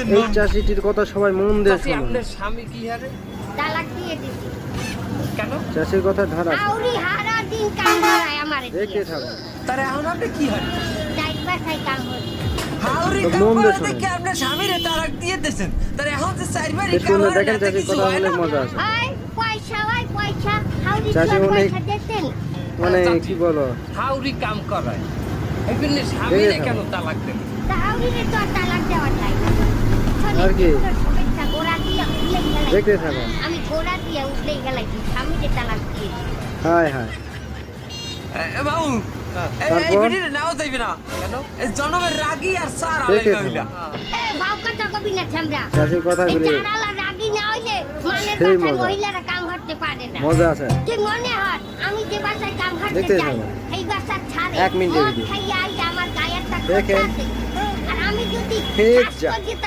দিছেন এই চাষিটির কথা সবাই মন দিয়ে চাচি শুনুন। আপনার স্বামী কি হারে তালাক দিয়ে দিছি কেন চাষির কথা ধারা আউরি হারা দিন কাম করায় আমারে দেখে দিয়ে থাকুন। তারে এখন আপনি কি হারে চাই বাসায় কাম করি হাউরি তো কাম মন দিয়ে করে শোনেন। দেখে আপনার স্বামীরে তালাক দিয়ে দিছেন তারে এখন যে চারবারই এই কাম শুনে হয় দেখেন না, চাষির কিছু কথা হয় অনেক না? মজা আছে। হয় পয়সা হাউরি চাচি তো অনেক- পয়সা দিতেন মানে চাচি। কি বলো হাউরি কাম করায় এগুলি স্বামীরে দেখে কেন তালাক দেন তা হাউরিরে তো আর তালাক দেওয়া যায় না আর কি? শুভেচ্ছা গোড়া দিয়ে উঠলে গেলাই দেখতে থাকুন। আমি গোড়া দিয়ে উঠলে গেলাই স্বামীকে তালাক দিয়ে দিই। হায় হায় বাবু এই তারপর? ভিডিওটা নাও যাইবে না কেন এই জনমের রাগী আর সার দেখে আলাইগা হইলা ভাব কথা কবি না ছামরা চাষির কথাগুলি এই চারালা রাগি না হইলে মানের সেই বাসায় মজা। মহিলারা কাম করতে পারে না মজা আছে। তুই মনে হয় আমি যে বাসায় কাম করতে দেখতে যাই থাকুন। এই বাসা ছাড়ে এক মিনিটের মদ ভিডিও। খাইয়া আইলে আমার গায়ের টাকা দেখেন। আর আমি যদি ঠিক কাজ যা। করি